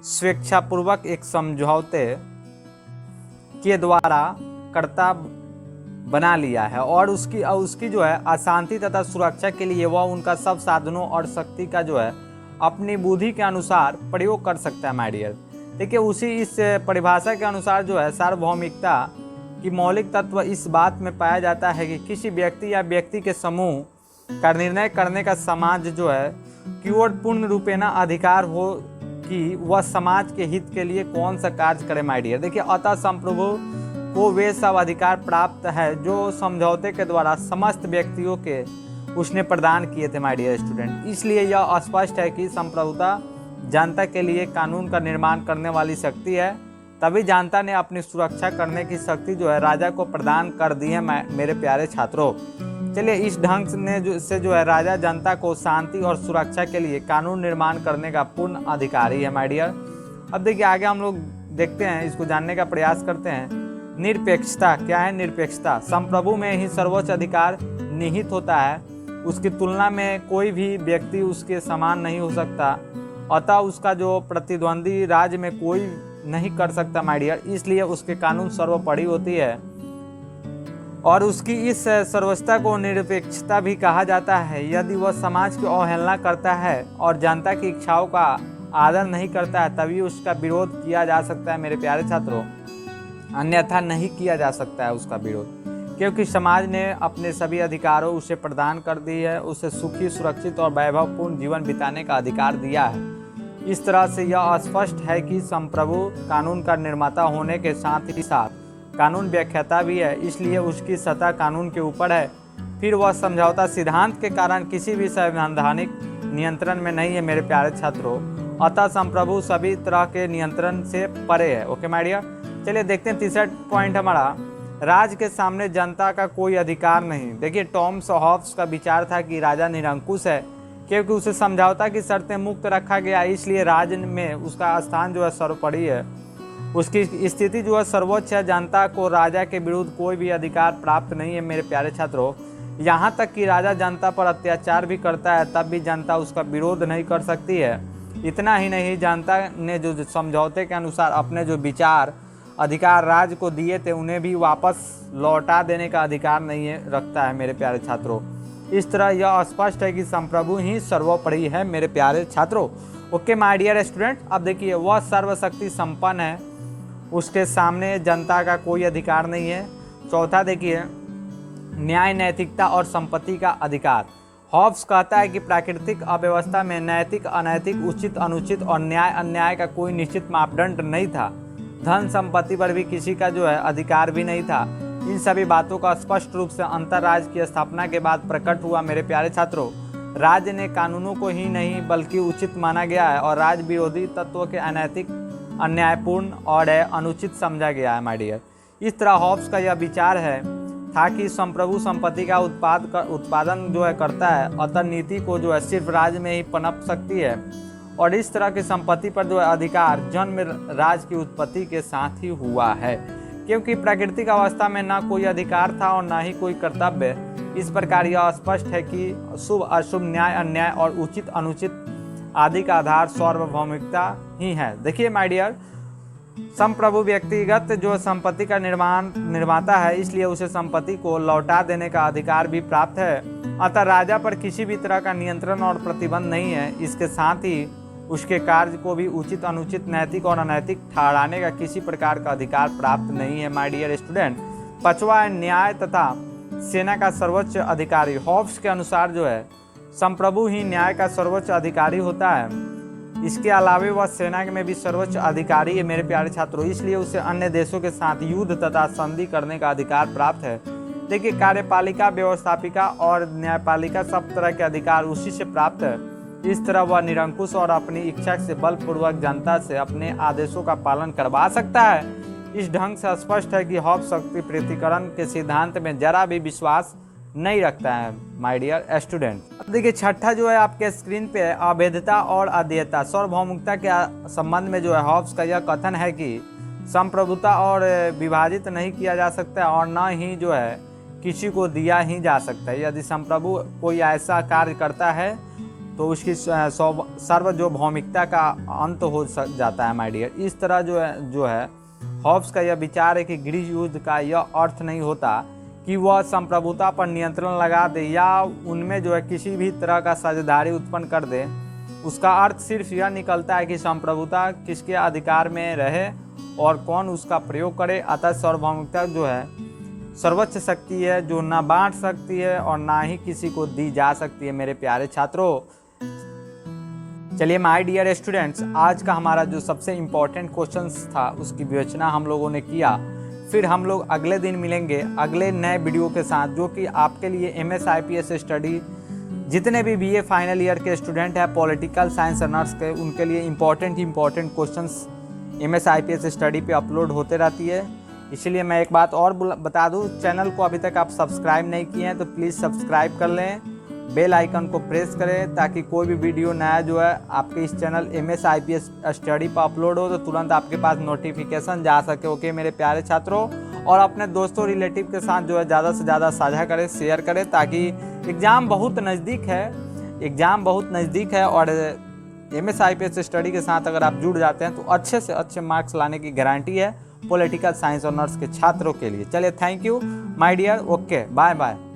स्वेच्छापूर्वक एक समझौते के द्वारा कर्ता बना लिया है और उसकी जो है अशांति तथा सुरक्षा के लिए वह उनका सब साधनों और शक्ति का जो है अपनी बुद्धि के अनुसार प्रयोग कर सकता है माय डियर। देखिए उसी इस परिभाषा के अनुसार जो है सार्वभौमिकता की मौलिक तत्व इस बात में पाया जाता है कि किसी व्यक्ति या व्यक्ति के समूह का निर्णय करने का समाज जो है की ओर पूर्ण रूपेणा अधिकार हो कि वह समाज के हित के लिए कौन सा कार्य करे माय डियर। देखिए अतः संप्रभु को वे सब अधिकार प्राप्त है जो समझौते के द्वारा समस्त व्यक्तियों के उसने प्रदान किए थे माय डियर स्टूडेंट। इसलिए यह स्पष्ट है कि संप्रभुता जनता के लिए कानून का निर्माण करने वाली शक्ति है, तभी जनता ने अपनी सुरक्षा करने की शक्ति जो है राजा को प्रदान कर दी है मेरे प्यारे छात्रों। चलिए इस ढंग से जो है राजा जनता को शांति और सुरक्षा के लिए कानून निर्माण करने का पूर्ण अधिकारी है माय डियर। अब देखिए आगे हम लोग देखते हैं, इसको जानने का प्रयास करते हैं। निरपेक्षता क्या है? निरपेक्षता संप्रभु में ही सर्वोच्च अधिकार निहित होता है, उसकी तुलना में कोई भी व्यक्ति उसके समान नहीं हो सकता, अतः उसका जो प्रतिद्वंदी राज्य में कोई नहीं कर सकता माय डियर। इसलिए उसके कानून सर्वोपरि होती है और उसकी इस सर्वोच्चता को निरपेक्षता भी कहा जाता है। यदि वह समाज की अवहेलना करता है और जनता की इच्छाओं का आदर नहीं करता है तभी उसका विरोध किया जा सकता है मेरे प्यारे छात्रों, अन्यथा नहीं किया जा सकता है उसका विरोध, क्योंकि समाज ने अपने सभी अधिकारों उसे प्रदान कर दी है, उसे सुखी सुरक्षित और वैभवपूर्ण जीवन बिताने का अधिकार दिया है। इस तरह से यह स्पष्ट है कि संप्रभु कानून का निर्माता होने के साथ ही साथ कानून व्याख्याता भी है, इसलिए उसकी सत्ता कानून के ऊपर है। फिर वह समझौता सिद्धांत के कारण किसी भी संवैधानिक नियंत्रण में नहीं है मेरे प्यारे छात्रों, अतः संप्रभु सभी तरह के नियंत्रण से परे है। ओके माय डियर, चलिए देखते हैं तीसरा पॉइंट हमारा, राज के सामने जनता का कोई अधिकार नहीं। देखिए टॉमस हॉब्स का विचार था कि राजा निरंकुश है, क्योंकि उसे समझौता की शर्तें मुक्त रखा गया, इसलिए राज में उसका स्थान जो है सर्वोपरि है, उसकी स्थिति जो है सर्वोच्च है। जनता को राजा के विरुद्ध कोई भी अधिकार प्राप्त नहीं है मेरे प्यारे छात्रों। यहाँ तक कि राजा जनता पर अत्याचार भी करता है तब भी जनता उसका विरोध नहीं कर सकती है। इतना ही नहीं, जनता ने जो समझौते के अनुसार अपने जो विचार अधिकार राज को दिए थे उन्हें भी वापस लौटा देने का अधिकार नहीं रखता है मेरे प्यारे छात्रों। इस तरह यह स्पष्ट है कि संप्रभु ही सर्वोपरि है मेरे प्यारे छात्रों। ओके माय डियर स्टूडेंट, अब देखिए वह सर्वशक्ति संपन्न है, उसके सामने जनता का कोई अधिकार नहीं है। चौथा देखिए न्याय नैतिकता और संपत्ति का अधिकार। हॉब्स कहता है कि प्राकृतिक अव्यवस्था में नैतिक अनैतिक उचित अनुचित और न्याय अन्याय का कोई निश्चित मापदंड नहीं था, धन संपत्ति पर भी किसी का जो है अधिकार भी नहीं था। इन सभी बातों का स्पष्ट रूप से अंतर्राज्य की स्थापना के बाद प्रकट हुआ मेरे प्यारे छात्रों। राज्य ने कानूनों को ही नहीं बल्कि उचित माना गया है और राज विरोधी तत्वों के अनैतिक अन्यायपूर्ण और अनुचित समझा गया है माय डियर। इस तरह हॉब्स का यह विचार है था कि संप्रभु संपत्ति का उत्पादन जो है करता है, अतः नीति को जो है सिर्फ राज्य में ही पनप सकती है और इस तरह की संपत्ति पर जो है अधिकार जन्म राज की उत्पत्ति के साथ ही हुआ है, क्योंकि प्राकृतिक अवस्था में ना कोई अधिकार था और ना ही कोई कर्तव्य। इस प्रकार यह स्पष्ट है कि शुभ अशुभ न्याय अन्याय और उचित अनुचित आदि का आधार सार्वभौमिकता ही है। देखिए माय डियर, संप्रभु व्यक्तिगत जो संपत्ति का निर्माता है, इसलिए उसे संपत्ति को लौटा देने का अधिकार भी प्राप्त है, अतः राजा पर किसी भी तरह का नियंत्रण और प्रतिबंध नहीं है। इसके साथ ही उसके कार्य को भी उचित अनुचित नैतिक और अनैतिक ठहराने का किसी प्रकार का अधिकार प्राप्त नहीं है माय डियर स्टूडेंट। पांचवा है न्याय तथा सेना का सर्वोच्च अधिकारी। हॉब्स के अनुसार जो है संप्रभु ही न्याय का सर्वोच्च अधिकारी होता है, इसके अलावा वह सेना में भी सर्वोच्च अधिकारी है मेरे प्यारे छात्रों, इसलिए उसे अन्य देशों के साथ युद्ध तथा संधि करने का अधिकार प्राप्त है। देखिए कार्यपालिका व्यवस्थापिका और न्यायपालिका सब तरह के अधिकार उसी से प्राप्त है। इस तरह वह निरंकुश और अपनी इच्छा से बलपूर्वक जनता से अपने आदेशों का पालन करवा सकता है। इस ढंग से स्पष्ट है कि हॉब्स शक्ति प्रतिकरण के सिद्धांत में जरा भी विश्वास नहीं रखता है माय डियर स्टूडेंट। अब देखिए छठा जो है आपके स्क्रीन पे अभेद्यता और अध्येयता। सार्वभौमिकता के संबंध में जो है हॉब्स का यह कथन है कि संप्रभुता और विभाजित नहीं किया जा सकता और न ही जो है किसी को दिया ही जा सकता है। यदि संप्रभु कोई ऐसा कार्य करता है तो उसकी सार्वभौमिकता का अंत हो जाता है माय डियर। इस तरह जो है हॉब्स का यह विचार है कि गृह युद्ध का यह अर्थ नहीं होता कि वह संप्रभुता पर नियंत्रण लगा दे या उनमें जो है किसी भी तरह का साझेदारी उत्पन्न कर दे। उसका अर्थ सिर्फ यह निकलता है कि संप्रभुता किसके अधिकार में रहे और कौन उसका प्रयोग करे। अतः सार्वभौमिकता जो है सर्वोच्च शक्ति है जो ना बांट सकती है और ना ही किसी को दी जा सकती है। मेरे प्यारे छात्रों, चलिए माय डियर स्टूडेंट्स, आज का हमारा जो सबसे इम्पोर्टेंट क्वेश्चंस था उसकी विवेचना हम लोगों ने किया। फिर हम लोग अगले दिन मिलेंगे अगले नए वीडियो के साथ, जो कि आपके लिए MS IPS स्टडी जितने भी BA फाइनल ईयर के स्टूडेंट हैं पॉलिटिकल साइंस ऑनर्स के, उनके लिए important questions MS IPS study पे अपलोड होते रहती है। इसलिए मैं एक बात और बता दूं, चैनल को अभी तक आप सब्सक्राइब नहीं किए हैं तो प्लीज़ सब्सक्राइब कर लें, बेल आइकन को प्रेस करें ताकि कोई भी वीडियो नया जो है आपके इस चैनल MS IPS स्टडी पर अपलोड हो तो तुरंत आपके पास नोटिफिकेशन जा सके। ओके मेरे प्यारे छात्रों, और अपने दोस्तों रिलेटिव के साथ जो है ज़्यादा से ज़्यादा साझा करें, शेयर करें, ताकि एग्ज़ाम बहुत नज़दीक है और MS IPS स्टडी के साथ अगर आप जुड़ जाते हैं तो अच्छे से अच्छे मार्क्स लाने की गारंटी है पॉलिटिकल साइंस ऑनर्स के छात्रों के लिए। चलिए thank you my dear, okay bye bye.